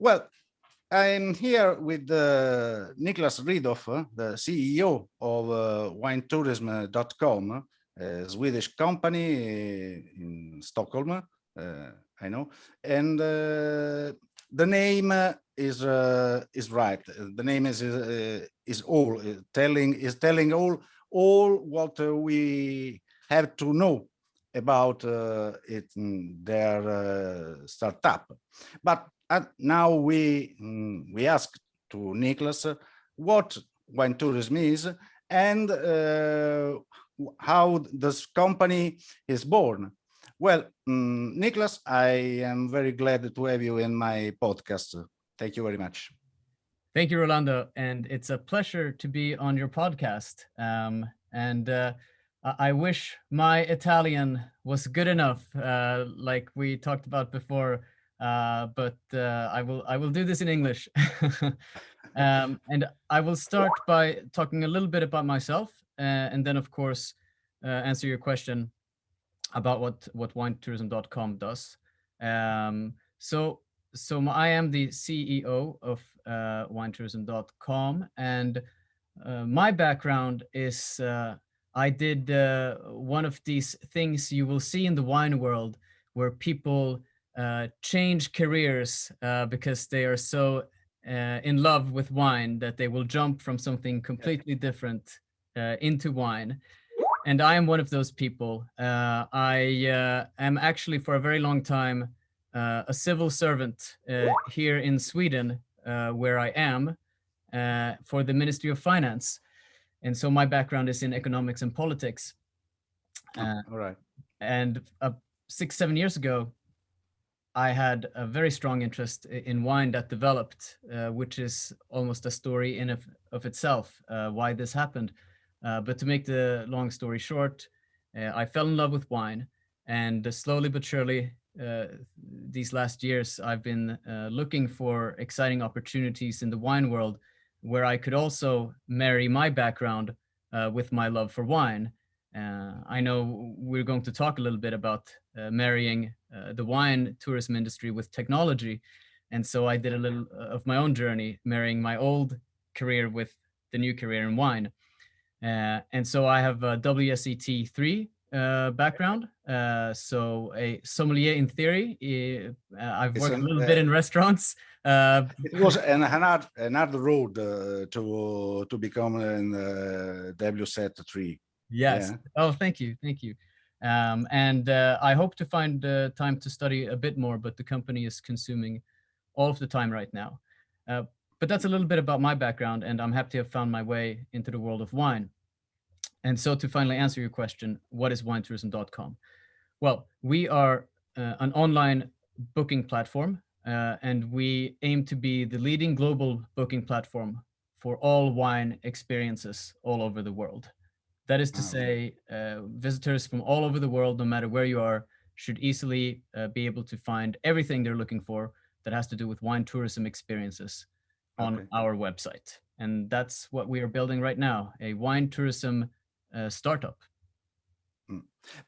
Well, I'm here with Niklas Ridoff, the CEO of winetourism.com, a Swedish company in Stockholm, I know. And the name is right. The name is all telling all what we have to know about their startup. But now we ask to Niklas what wine tourism is and how this company is born. Well, Niklas, I am very glad to have you in my podcast. Thank you very much. Thank you, Rolando. And it's a pleasure to be on your podcast. I wish my Italian was good enough, like we talked about before, but I will do this in English. And I will start by talking a little bit about myself, and then, of course, answer your question about what winetourism.com does. I am the CEO of winetourism.com, and my background is I did one of these things you will see in the wine world where people change careers because they are so in love with wine that they will jump from something completely different into wine. And I am one of those people. I am actually for a very long time a civil servant here in Sweden, where I am for the Ministry of Finance. And so my background is in economics and politics. All right. And 6-7 years ago, I had a very strong interest in wine that developed, which is almost a story in of itself, why this happened. But to make the long story short, I fell in love with wine, and slowly but surely, these last years, I've been looking for exciting opportunities in the wine world where I could also marry my background with my love for wine. I know we're going to talk a little bit about marrying the wine tourism industry with technology. And so I did a little of my own journey, marrying my old career with the new career in wine. And so I have a WSET3 background. So a sommelier in theory. I've worked a little bit in restaurants. It was another road to become an WSET3. Yes. Yeah. Oh, thank you. And I hope to find time to study a bit more, but the company is consuming all of the time right now. But that's a little bit about my background, and I'm happy to have found my way into the world of wine. And so to finally answer your question, what is winetourism.com? Well, we are an online booking platform, and we aim to be the leading global booking platform for all wine experiences all over the world. That is to say, visitors from all over the world, no matter where you are, should easily be able to find everything they're looking for that has to do with wine tourism experiences on our website. And that's what we are building right now, a wine tourism startup.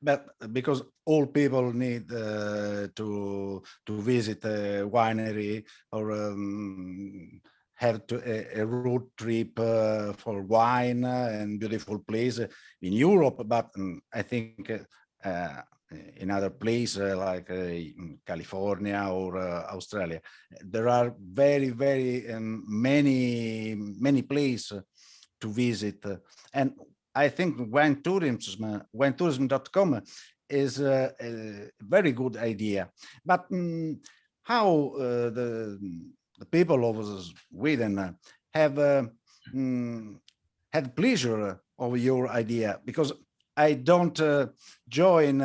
But because all people need to visit a winery or have a road trip for wine and beautiful place in Europe, but I think in other places like California or Australia, there are very many places to visit, and I think winetourism.com is a very good idea. But how the people of Sweden have had pleasure of your idea? Because I don't join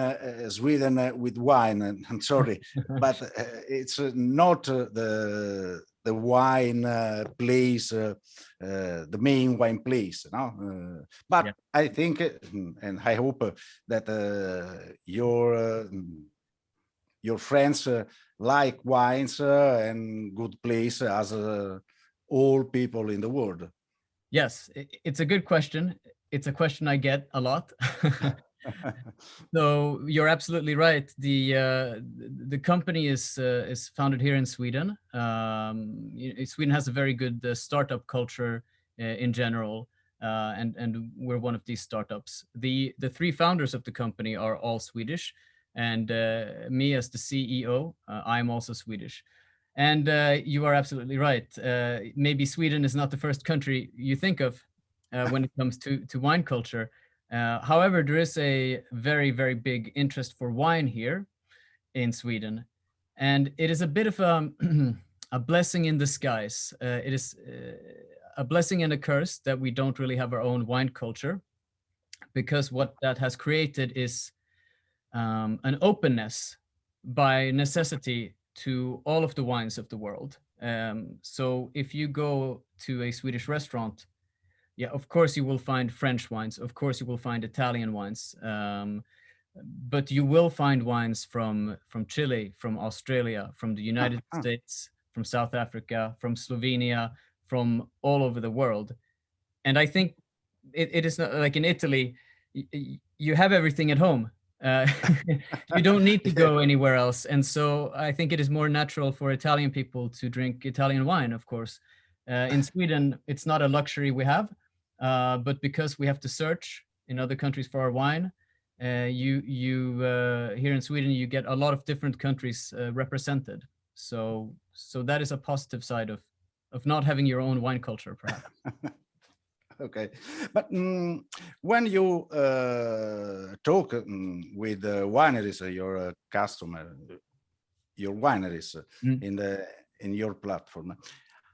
Sweden with wine. I'm sorry, but it's not the wine place, the main wine place, no? But yeah. I think and I hope that your friends like wines and good place as all people in the world. Yes, it's a good question. It's a question I get a lot. So you're absolutely right. The company is founded here in Sweden. Sweden has a very good startup culture in general, and we're one of these startups. The three founders of the company are all Swedish, and me as the CEO, I'm also Swedish. And you are absolutely right. Maybe Sweden is not the first country you think of when it comes to wine culture. However, there is a very, very big interest for wine here in Sweden, and it is a bit of a blessing in disguise. It is a blessing and a curse that we don't really have our own wine culture, because what that has created is an openness by necessity to all of the wines of the world. So if you go to a Swedish restaurant, yeah, of course you will find French wines. Of course you will find Italian wines. But you will find wines from Chile, from Australia, from the United States, from South Africa, from Slovenia, from all over the world. And I think it is not like in Italy, you have everything at home. You don't need to go anywhere else. And so I think it is more natural for Italian people to drink Italian wine, of course. In Sweden, it's not a luxury we have. But because we have to search in other countries for our wine, here in Sweden you get a lot of different countries represented. So that is a positive side of not having your own wine culture, perhaps. Okay, but when you talk with wineries, your customer, your wineries in your platform,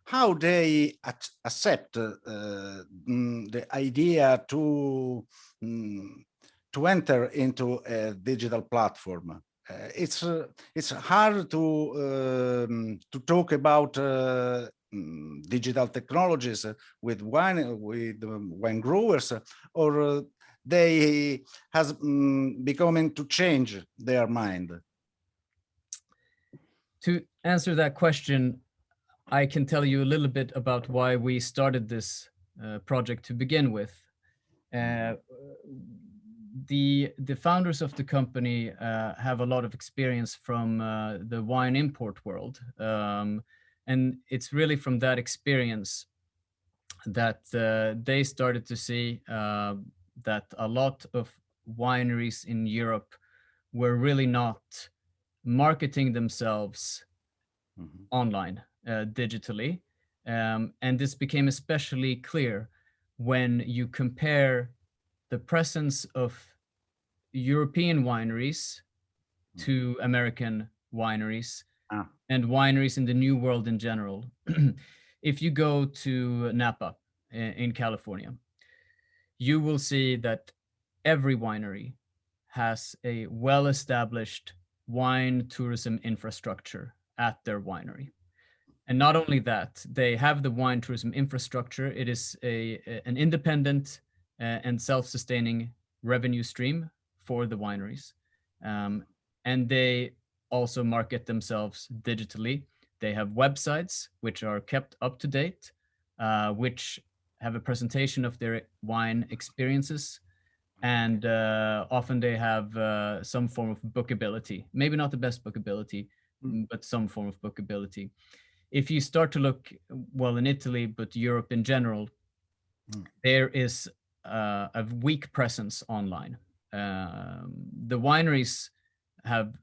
how they accept the idea to enter into a digital platform? It's hard to talk about digital technologies with wine growers, or they has becoming to change their mind. To answer that question, I can tell you a little bit about why we started this project to begin with. The founders of the company have a lot of experience from the wine import world. And it's really from that experience that they started to see that a lot of wineries in Europe were really not marketing themselves online, digitally. And this became especially clear when you compare the presence of European wineries to American wineries and wineries in the New World in general. If you go to Napa in California, you will see that every winery has a well-established wine tourism infrastructure at their winery. And not only that, they have the wine tourism infrastructure. It is an independent and self-sustaining revenue stream for the wineries. And they also market themselves digitally. They have websites which are kept up to date, which have a presentation of their wine experiences. And often they have some form of bookability. Maybe not the best bookability, but some form of bookability. If you start to look, well, in Italy, but Europe in general, there is a weak presence online. The wineries have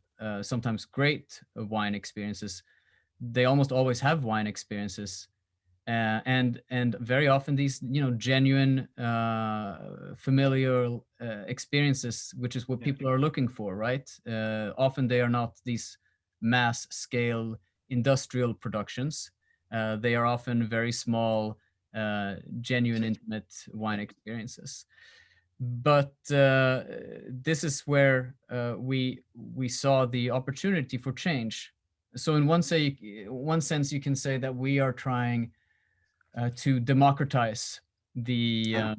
sometimes great wine experiences. They almost always have wine experiences, and very often these genuine familial experiences, which is what people are looking for, right? Often they are not these mass scale industrial productions. They are often very small, genuine, intimate wine experiences. But this is where we saw the opportunity for change. So in one sense, you can say that we are trying to democratize the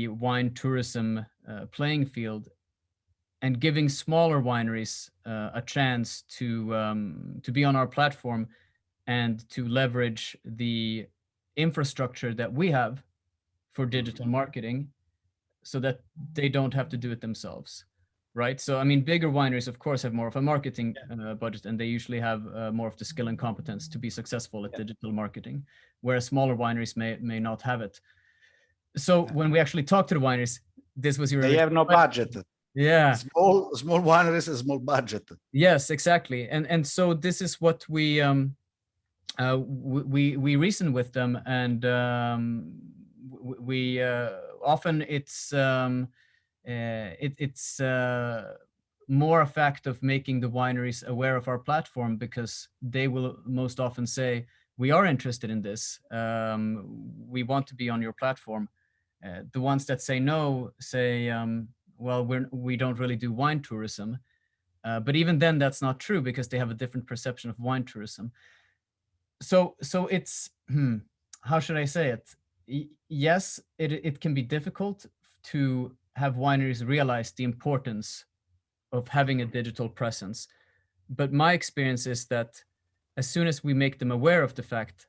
wine tourism playing field, and giving smaller wineries a chance to be on our platform and to leverage the infrastructure that we have for digital marketing, so that they don't have to do it themselves, right? So I mean, bigger wineries of course have more of a marketing budget, and they usually have more of the skill and competence to be successful at digital marketing, whereas smaller wineries may not have it. So when we actually talk to the wineries, this was your They have no budget. Yeah. Small wineries, a small budget. Yes, exactly. And so this is what we reason with them, and we often it's more a fact of making the wineries aware of our platform, because they will most often say, we are interested in this, we want to be on your platform. The ones that say no say, well, we don't really do wine tourism. But even then, that's not true, because they have a different perception of wine tourism. So it's, how should I say it? Yes, it can be difficult to have wineries realize the importance of having a digital presence. But my experience is that as soon as we make them aware of the fact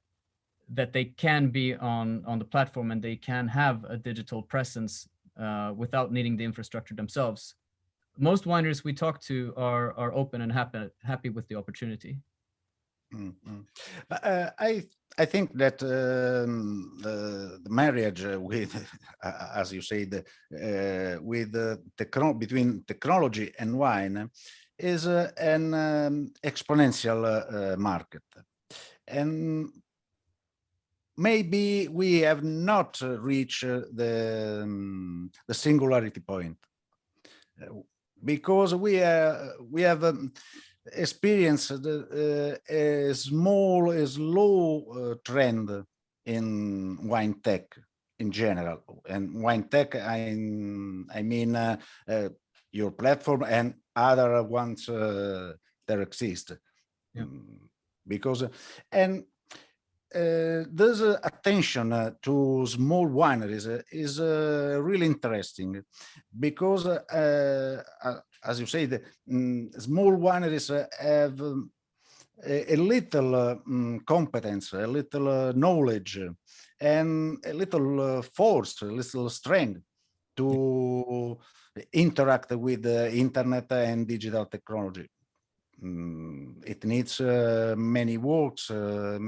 that they can be on the platform and they can have a digital presence without needing the infrastructure themselves, most wineries we talk to are open and happy with the opportunity. Mm-hmm. But I think that the marriage with, as you said, with between technology and wine is an exponential market, and maybe we have not reached the singularity point, because we have experienced a slow trend in wine tech in general. And wine tech, I mean your platform and other ones that exist. Yeah. Because there's attention to small wineries is really interesting, because as you said, small wineries have a little competence, a little knowledge, and a little force, a little strength to interact with the internet and digital technology. It needs many work to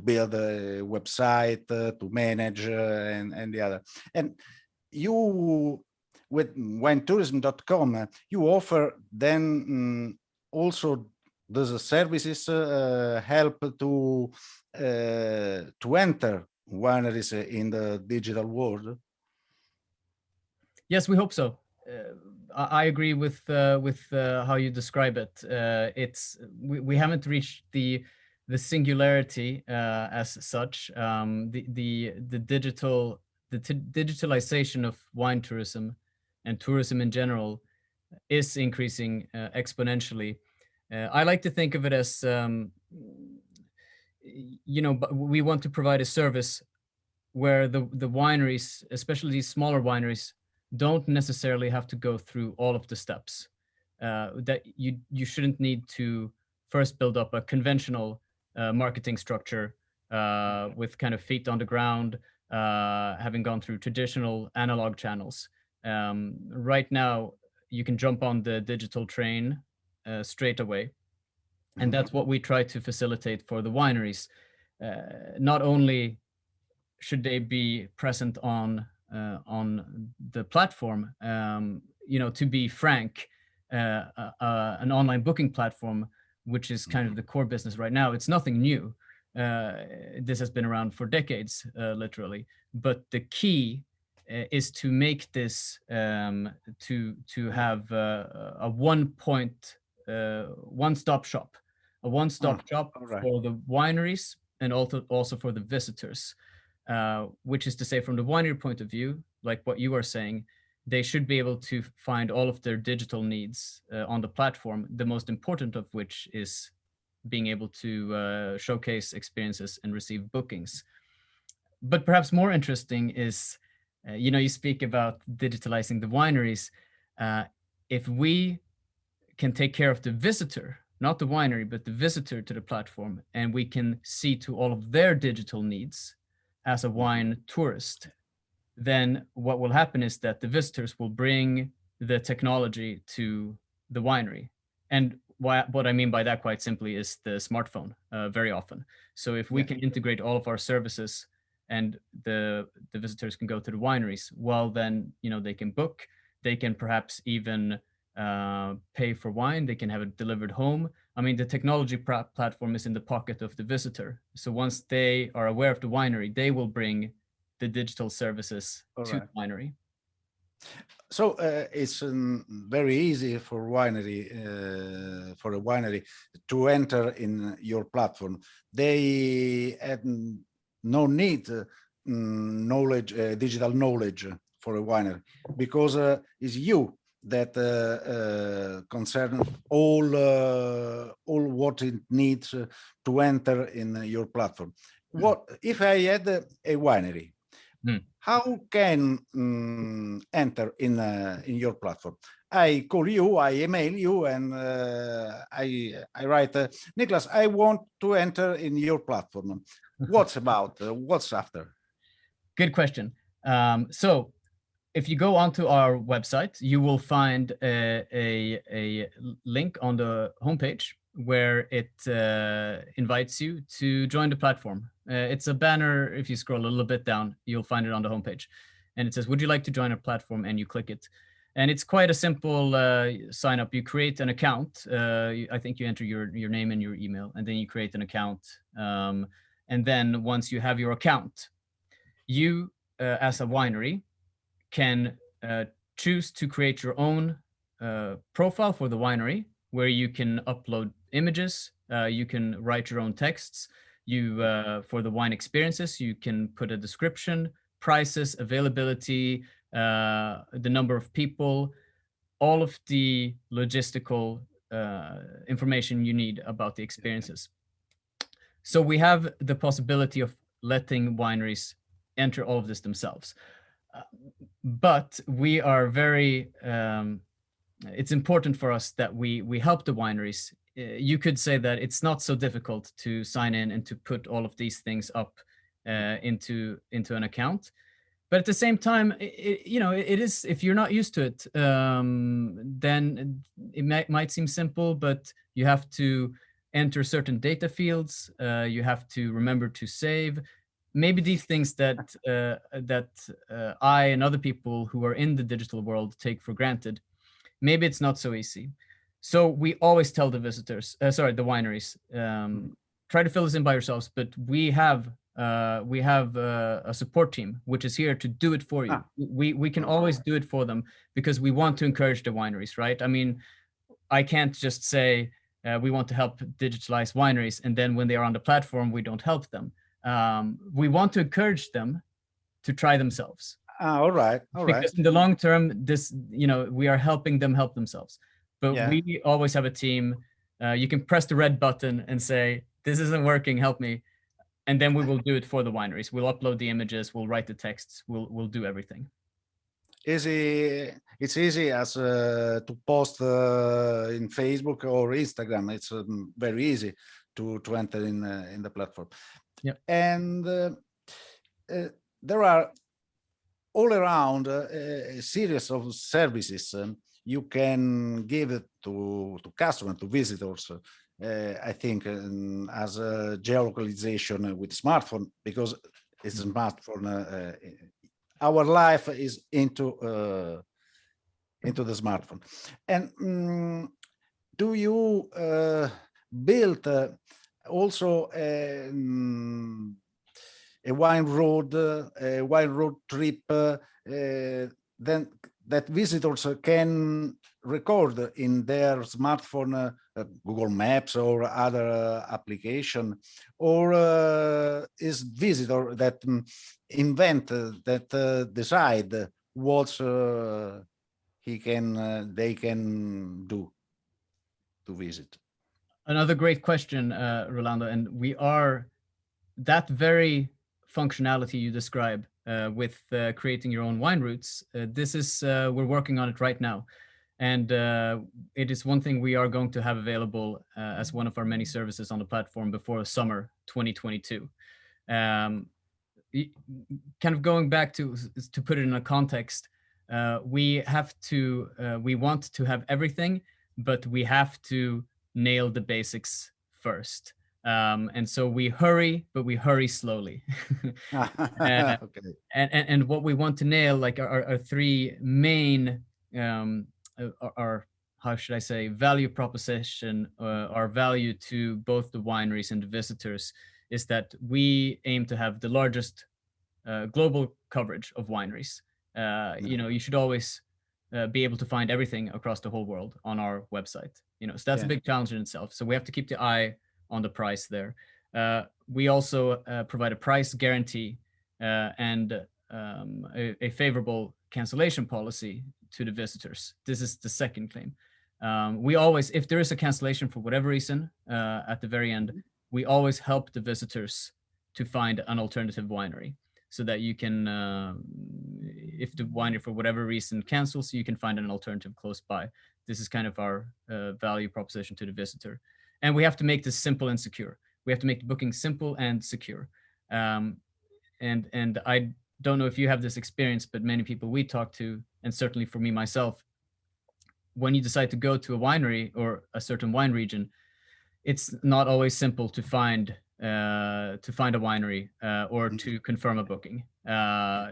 build a website, to manage, and the other. And you, with winetourism.com, you offer then also those services help to enter wineries in the digital world. Yes, we hope so. I agree with how you describe it. We haven't reached the singularity as such. The digitalization of wine tourism and tourism in general is increasing exponentially. I like to think of it as, we want to provide a service where the wineries, especially these smaller wineries, don't necessarily have to go through all of the steps. That you shouldn't need to first build up a conventional marketing structure with kind of feet on the ground, having gone through traditional analog channels. Right now, you can jump on the digital train straight away. And that's what we try to facilitate for the wineries. Not only should they be present on the platform, to be frank, an online booking platform, which is kind of the core business right now, it's nothing new. This has been around for decades, literally. But the key is to make this to have a one-stop shop, Right. for the wineries and also for the visitors. Which is to say, from the winery point of view, like what you are saying, they should be able to find all of their digital needs on the platform, the most important of which is being able to showcase experiences and receive bookings. But perhaps more interesting is, you speak about digitalizing the wineries. If we can take care of the visitor, not the winery, but the visitor to the platform, and we can see to all of their digital needs as a wine tourist, then what will happen is that the visitors will bring the technology to the winery. And what I mean by that, quite simply, is the smartphone, very often. So if we Yeah. can integrate all of our services and the visitors can go to the wineries, well, then, they can book, they can perhaps even pay for wine, they can have it delivered home. I mean, the technology platform is in the pocket of the visitor. So once they are aware of the winery, they will bring the digital services All to right. the winery. So it's very easy for a winery to enter in your platform. They have no need knowledge, digital knowledge for a winery, because it's you that concern all what it needs to enter in your platform. What if I had a winery? How can enter in your platform? I call you, I email you, and I write, Niklas, I want to enter in your platform. What's about? What's after? Good question. So if you go onto our website, you will find a link on the homepage where it invites you to join the platform. It's a banner. If you scroll a little bit down, you'll find it on the homepage. And it says, would you like to join our platform? And you click it. And it's quite a simple sign up. You create an account. I think you enter your name and your email, and then you create an account. And then once you have your account, you, as a winery, can choose to create your own profile for the winery, where you can upload images, you can write your own texts. For the wine experiences, you can put a description, prices, availability, the number of people, all of the logistical information you need about the experiences. So we have the possibility of letting wineries enter all of this themselves. But we are very, it's important for us that we help the wineries. You could say that it's not so difficult to sign in and to put all of these things up into an account. But at the same time, it is, if you're not used to it, then it might seem simple, but you have to enter certain data fields. You have to remember to save. Maybe these things that I and other people who are in the digital world take for granted, maybe it's not so easy. So we always tell the visitors, the wineries, try to fill this in by yourselves, but we have a support team which is here to do it for you. We can always do it for them, because we want to encourage the wineries, right? I mean, I can't just say we want to help digitalize wineries, and then when they are on the platform, we don't help them. We want to encourage them to try themselves. All right. Because in the long term, we are helping them help themselves. But Yeah. we always have a team. You can press the red button and say, this isn't working, help me. And then we will do it for the wineries. We'll upload the images, we'll write the texts, we'll do everything. It's easy as to post in Facebook or Instagram. It's very easy to enter in the platform. Yeah. And there are all around a series of services you can give it to customers, to visitors. I think as a geolocalization with smartphone, because it's a smartphone. Our life is into the smartphone. And do you build also a wine road trip then that visitors can record in their smartphone, Google Maps or other application, or is visitor that invent that decide what they can do to visit? Another great question, Rolando, and we are that very functionality you describe with creating your own wine routes. This is we're working on it right now, and it is one thing we are going to have available as one of our many services on the platform before summer 2022. kind of going back to put it in a context, we want to have everything, but we have to nail the basics first. And so we hurry, but we hurry slowly. Okay. And what we want to nail, like our three main, our, how should I say, value proposition, our value to both the wineries and the visitors, is that we aim to have the largest global coverage of wineries. You should always be able to find everything across the whole world on our website. So that's a big challenge in itself. So we have to keep the eye on the price there. We also provide a price guarantee and a favorable cancellation policy to the visitors. This is the second claim. We always, if there is a cancellation for whatever reason, at the very end, we always help the visitors to find an alternative winery, so that you can, if the winery for whatever reason cancels, you can find an alternative close by. This is kind of our value proposition to the visitor. And we have to make this simple and secure. We have to make the booking simple and secure. And I don't know if you have this experience, but many people we talk to, and certainly for me myself, when you decide to go to a winery or a certain wine region, it's not always simple to find a winery or to confirm a booking.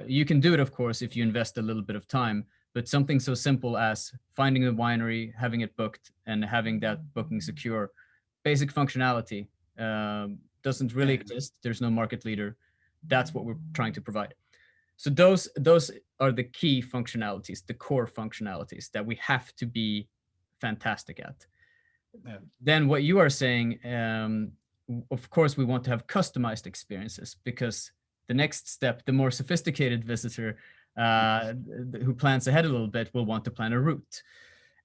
You can do it, of course, if you invest a little bit of time, but something so simple as finding a winery, having it booked, and having that booking secure, basic functionality doesn't really exist. There's no market leader. That's what we're trying to provide. So those are the key functionalities, the core functionalities that we have to be fantastic at. Yeah. Then what you are saying, of course, we want to have customized experiences, because the next step, the more sophisticated visitor who plans ahead a little bit will want to plan a route.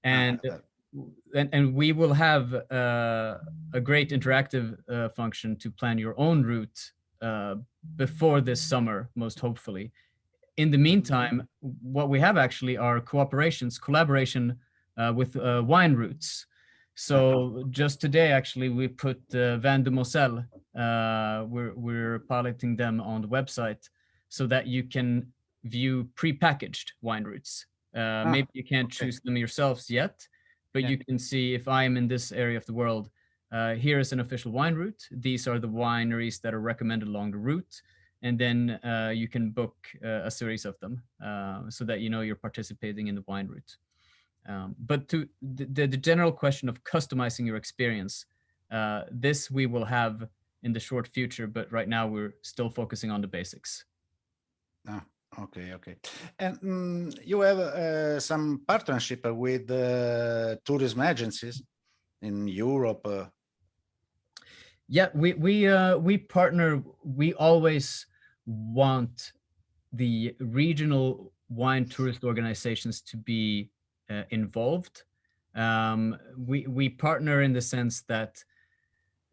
And we will have a great interactive function to plan your own route before this summer, most hopefully. In the meantime, what we have actually are collaboration with wine routes. So just today, actually, we put Vin de Moselle. We're piloting them on the website so that you can view prepackaged wine routes. Maybe you can't choose them yourselves yet, but you can see, if I'm in this area of the world, here is an official wine route. These are the wineries that are recommended along the route. And then you can book a series of them so that you know you're participating in the wine route. But to the general question of customizing your experience, this we will have in the short future, but right now we're still focusing on the basics. Okay. And you have some partnership with tourism agencies in Europe? Yeah, we partner. We always want the regional wine tourist organizations to be involved. We partner in the sense that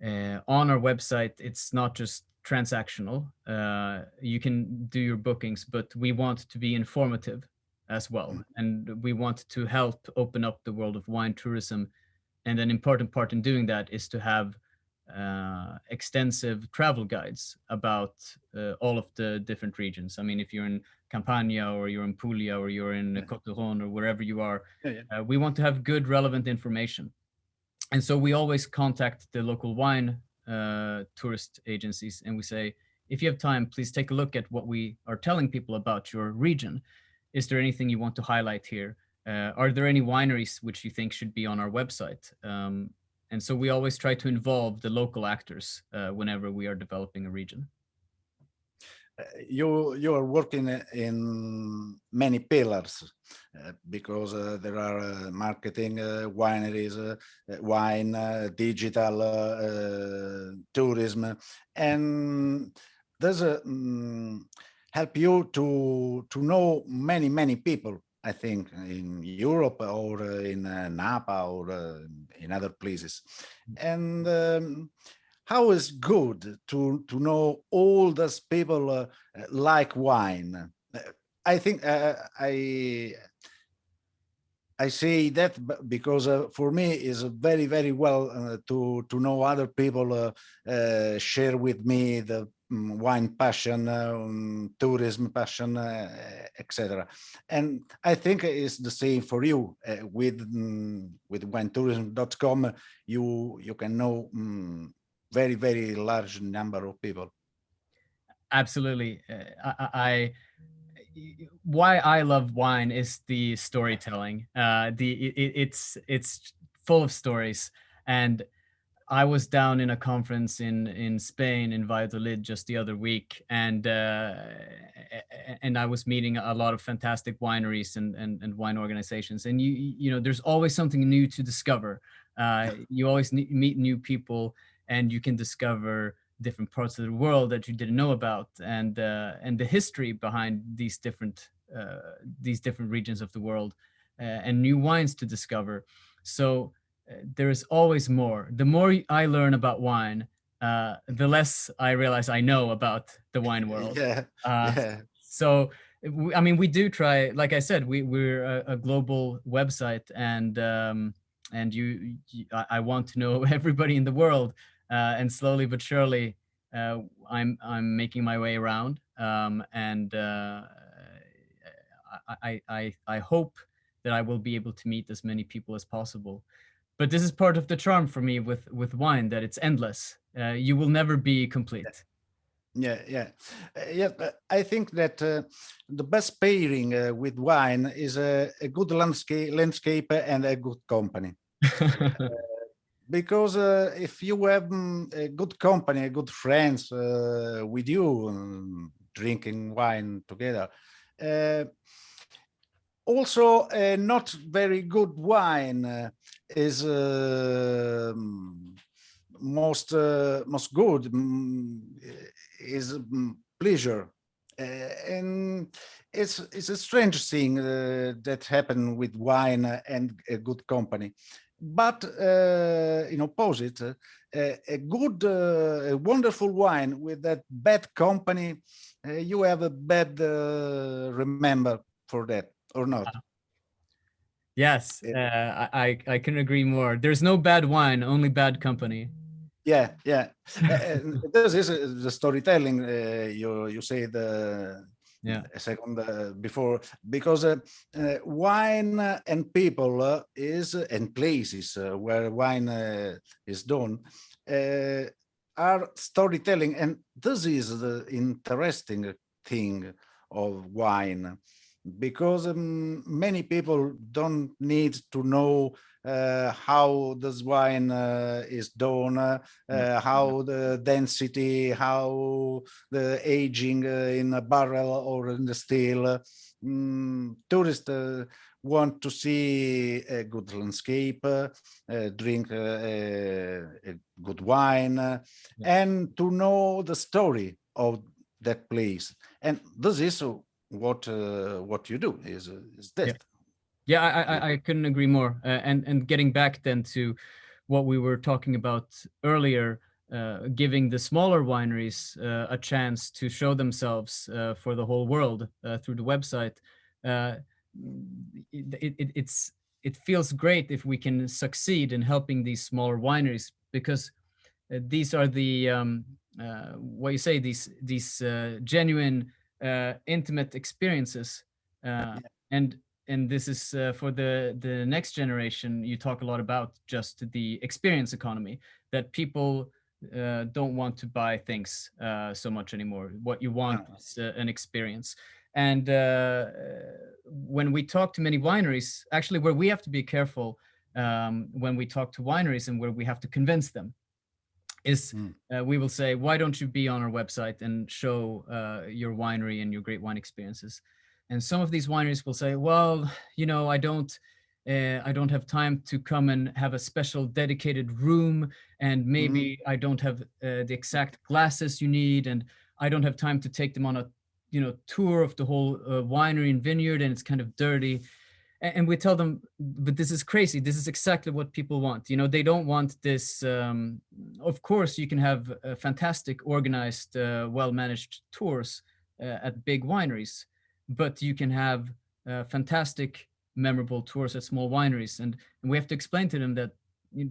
on our website, it's not just transactional. You can do your bookings, but we want to be informative as well. And we want to help open up the world of wine tourism. And an important part in doing that is to have extensive travel guides about all of the different regions. I mean, if you're in Campania or you're in Puglia or you're in Côte d'Or or wherever you are, we want to have good, relevant information. And so we always contact the local wine tourist agencies and we say, if you have time, please take a look at what we are telling people about your region. Is there anything you want to highlight here? Are there any wineries which you think should be on our website? And so we always try to involve the local actors whenever we are developing a region. You are working in many pillars because there are marketing, wineries, wine, digital, tourism, and does help you to know many people, I think, in Europe or in Napa or in other places. And how is good to know all those people like wine? I think I say that because for me is very, very well to know other people share with me the wine passion, tourism passion, etc. And I think it's the same for you with winetourism.com. You can know very, very large number of people. Absolutely. Why I love wine is the storytelling. It's full of stories. And I was down in a conference in Spain, in Valladolid, just the other week, and I was meeting a lot of fantastic wineries and wine organizations. And you know, there's always something new to discover. You always meet new people, and you can discover different parts of the world that you didn't know about, and the history behind these different regions of the world, and new wines to discover. So there is always more. The more I learn about wine, the less I realize I know about the wine world. Yeah, Uh, yeah. so, I mean, we do try. Like I said, we're a global website, and I want to know everybody in the world, and slowly but surely, I'm making my way around, and I hope that I will be able to meet as many people as possible. But this is part of the charm for me with wine, that it's endless. You will never be complete. Yeah, yeah, yeah. I think that the best pairing with wine is a good landscape and a good company. Because if you have a good company, good friends with you, drinking wine together, uh, also not very good wine is most good is pleasure. And it's a strange thing that happened with wine and a good company. But in opposite, a good, a wonderful wine with that bad company, you have a bad remember for that or not. Yes, I couldn't agree more. There's no bad wine, only bad company. Yeah, yeah. This is the storytelling. You say the Yeah. a second before, because wine and people is and places where wine is done are storytelling, and this is the interesting thing of wine, because many people don't need to know how this wine is done, how the density, how the aging in a barrel or in the still. Tourists want to see a good landscape, drink a good wine, and to know the story of that place. And this is what you do is Yeah. that. Yeah, I couldn't agree more. And getting back then to what we were talking about earlier, giving the smaller wineries a chance to show themselves for the whole world through the website. Uh, it feels great if we can succeed in helping these smaller wineries, because these are the what you say, these genuine intimate experiences, and this is for the next generation. You talk a lot about just the experience economy, that people don't want to buy things so much anymore. What you want is an experience. And when we talk to many wineries, actually, where we have to be careful when we talk to wineries and where we have to convince them is we will say, why don't you be on our website and show your winery and your great wine experiences? And some of these wineries will say, well, you know, I don't have time to come and have a special dedicated room, and maybe I don't have the exact glasses you need, and I don't have time to take them on a tour of the whole winery and vineyard, and it's kind of dirty. And we tell them, but this is crazy. This is exactly what people want. You know, they don't want this. Of course, you can have fantastic, organized, well-managed tours at big wineries, but you can have fantastic memorable tours at small wineries, and we have to explain to them that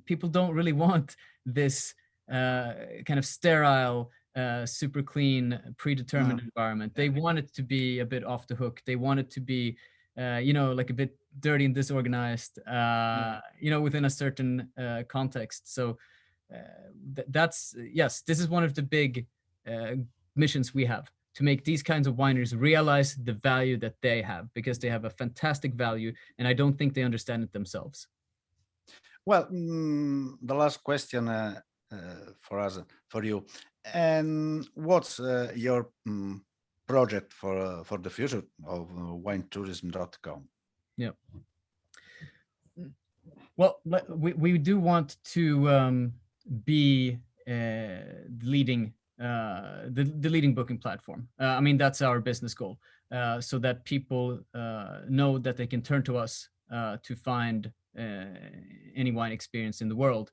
people don't really want this kind of sterile, super clean, predetermined environment. They want it to be a bit off the hook. They want it to be, like a bit dirty and disorganized, within a certain context. So that's, yes, this is one of the big missions we have, to make these kinds of wineries realize the value that they have, because they have a fantastic value, and I don't think they understand it themselves. Well, the last question for you, and what's your project for the future of winetourism.com? Yeah. Well, we do want to be leading the leading booking platform. I mean, that's our business goal, so that people know that they can turn to us to find any wine experience in the world.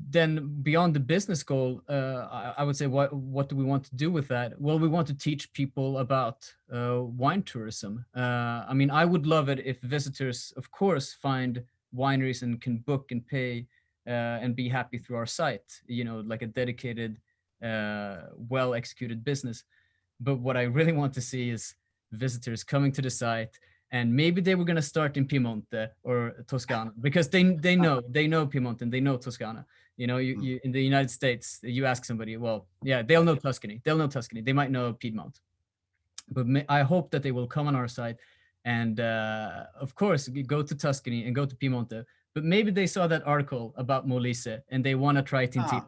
Then beyond the business goal, I would say, what do we want to do with that? Well, we want to teach people about wine tourism. I mean, I would love it if visitors, of course, find wineries and can book and pay and be happy through our site, like a dedicated, well-executed business. But what I really want to see is visitors coming to the site, and maybe they were going to start in Piemonte or Toscana, because they know Piemonte and they know Toscana. You in the United States, you ask somebody, well, yeah, they'll know Tuscany. They might know Piedmont. But I hope that they will come on our site and, of course, go to Tuscany and go to Piemonte. But maybe they saw that article about Molise and they want to try Tintina.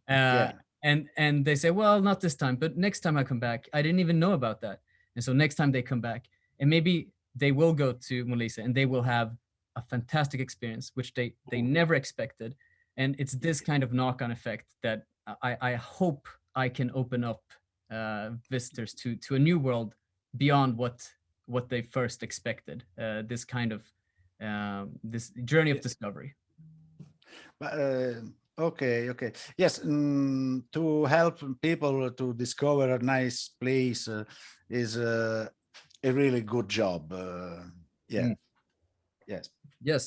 And they say, well, not this time, but next time I come back, I didn't even know about that. And so next time they come back, and maybe they will go to Molise and they will have a fantastic experience, which they never expected. And it's this kind of knock-on effect that I hope I can open up visitors to a new world beyond what they first expected. This kind of this journey of discovery. Okay. Yes, to help people to discover a nice place is a really good job. Yes.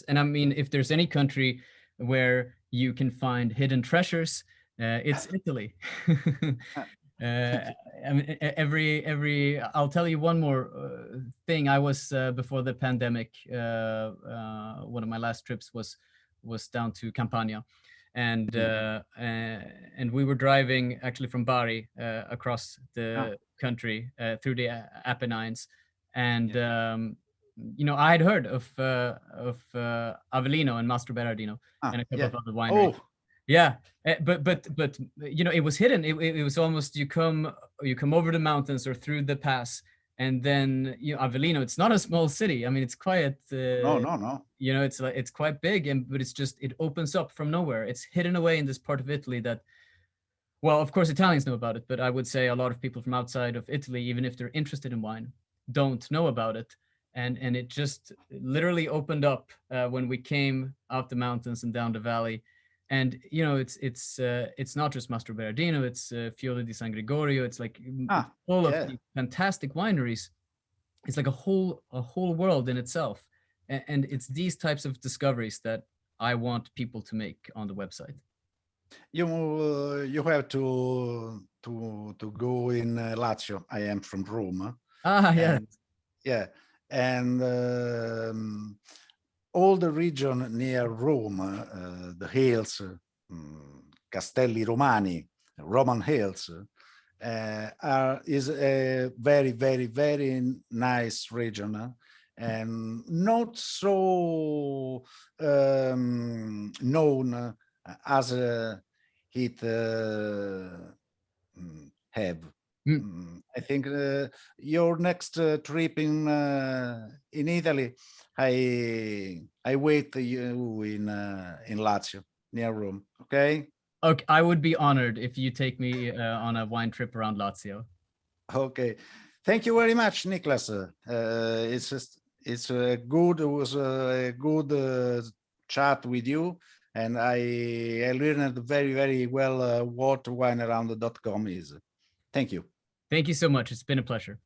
And I mean, if there's any country where you can find hidden treasures, it's Italy. I mean, I'll tell you one more thing. I was before the pandemic. One of my last trips was down to Campania, and we were driving actually from Bari across the country through the Apennines, and I had heard of Avellino and Mastro Berardino and a couple of other wineries. Yeah, but it was hidden. It was almost you come over the mountains or through the pass, and then Avellino. It's not a small city. I mean, it's quite. No. It's quite big, but it opens up from nowhere. It's hidden away in this part of Italy that, well, of course Italians know about it, but I would say a lot of people from outside of Italy, even if they're interested in wine, don't know about it. And it just literally opened up when we came out the mountains and down the valley. And it's not just Mastro Berardino, it's Fiole di San Gregorio. It's like full of these fantastic wineries. It's like a whole world in itself. And it's these types of discoveries that I want people to make on the website. You have to go in Lazio. I am from Rome. And all the region near Rome, the hills, Castelli Romani, Roman hills, is a very, very, very nice region, and not so known as it have. I think your next trip in Italy, I wait you in Lazio near Rome. Okay. I would be honored if you take me on a wine trip around Lazio. Okay, thank you very much, Niklas. It was a good chat with you, and I learned very, very well what winearound.com is. Thank you. Thank you so much. It's been a pleasure.